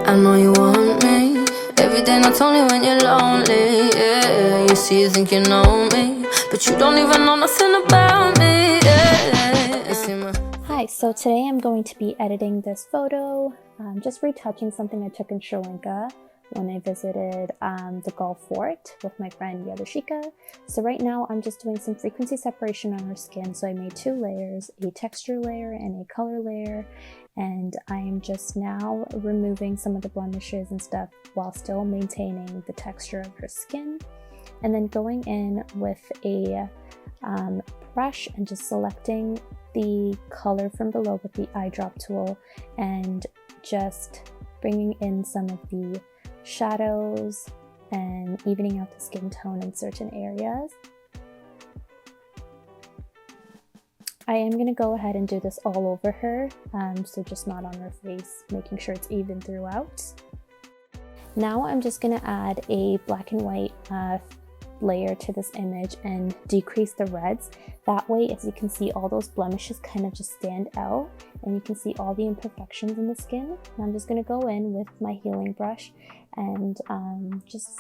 I know you want me every day, not only when you're lonely. Yeah, you see, you think you know me, but you don't even know nothing about me. Yeah, you see my... Hi, so today I'm going to be editing this photo, just retouching something I took in Sri Lanka when I visited the Gulf Fort with my friend Yadushika. So right now I'm just doing some frequency separation on her skin. So I made two layers, a texture layer and a color layer. And I am just now removing some of the blemishes and stuff while still maintaining the texture of her skin. And then going in with a brush and just selecting the color from below with the eyedrop tool and just bringing in some of the shadows and evening out the skin tone in certain areas. I am going to go ahead and do this all over her, so just not on her face, making sure it's even throughout. Now I'm just going to add a black and white layer to this image and decrease the reds. That way, as you can see, all those blemishes kind of just stand out and you can see all the imperfections in the skin. And I'm just going to go in with my healing brush and just,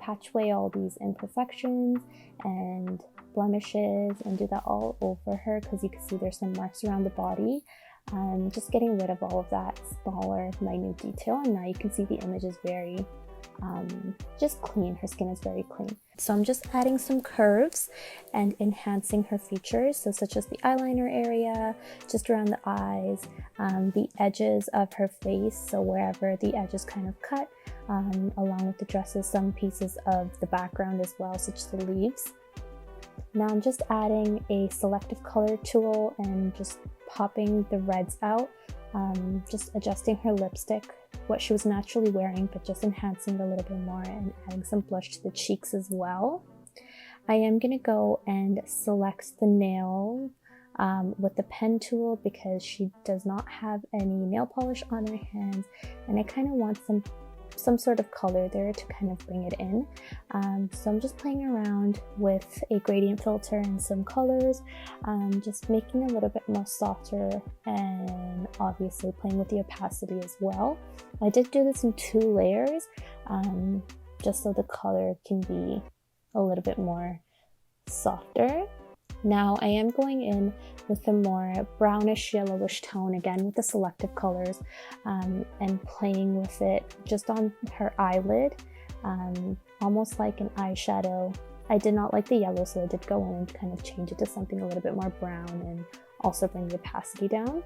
patch away all these imperfections and blemishes and do that all over her, because you can see there's some marks around the body. Just getting rid of all of that smaller, minute detail, and now you can see the image is very just clean. Her skin is very clean. So I'm just adding some curves and enhancing her features, so such as the eyeliner area, just around the eyes, the edges of her face, so wherever the edges kind of cut, along with the dresses, some pieces of the background as well, such as the leaves. Now I'm just adding a selective color tool and just popping the reds out, just adjusting her lipstick, what she was naturally wearing, but just enhancing it a little bit more and adding some blush to the cheeks as well. I am going to go and select the nail with the pen tool because she does not have any nail polish on her hands, and I kind of want some sort of color there to kind of bring it in. So I'm just playing around with a gradient filter and some colors, just making it a little bit more softer and obviously playing with the opacity as well. I did do this in 2 layers, just so the color can be a little bit more softer. Now I am going in with a more brownish yellowish tone, again with the selective colors, and playing with it just on her eyelid, almost like an eyeshadow. I did not like the yellow, so I did go in and kind of change it to something a little bit more brown and also bring the opacity down.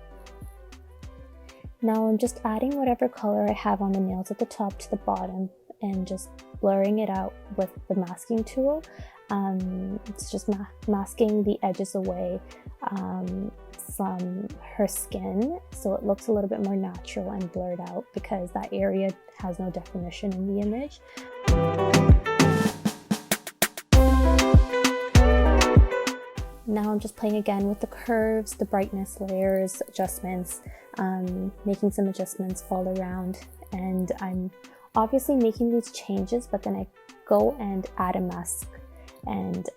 Now I'm just adding whatever color I have on the nails at the top to the bottom and just blurring it out with the masking tool. It's just masking the edges away from her skin, so it looks a little bit more natural and blurred out because that area has no definition in the image. Now I'm just playing again with the curves, the brightness, layers, adjustments, making some adjustments all around, and I'm obviously making these changes, but then I go and add a mask and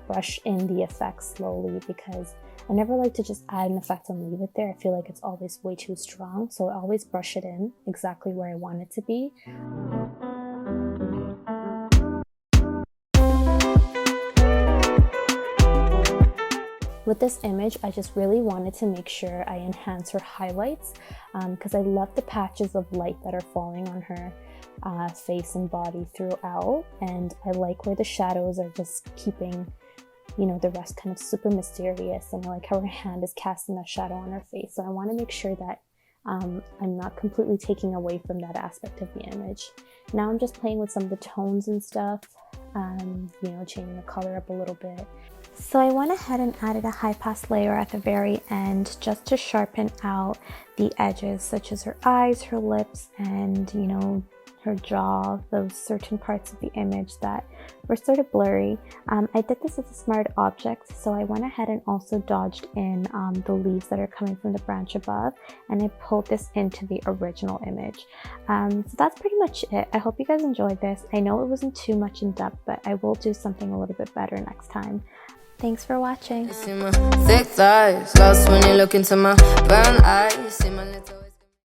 brush in the effect slowly, because I never like to just add an effect and leave it there. I feel like it's always way too strong, so I always brush it in exactly where I want it to be. With this image, I just really wanted to make sure I enhance her highlights, because I love the patches of light that are falling on her face and body throughout, and I like where the shadows are just keeping, the rest kind of super mysterious, and I like how her hand is casting that shadow on her face. So I want to make sure that I'm not completely taking away from that aspect of the image. Now I'm just playing with some of the tones and stuff, changing the color up a little bit. So I went ahead and added a high pass layer at the very end just to sharpen out the edges, such as her eyes, her lips, and her jaw, those certain parts of the image that were sort of blurry. I did this as a smart object, so I went ahead and also dodged in the leaves that are coming from the branch above, and I pulled this into the original image. So that's pretty much it. I hope you guys enjoyed this. I know it wasn't too much in depth, but I will do something a little bit better next time. Thanks for watching. You see my thick thighs, lost when you look into my brown eyes. You see my little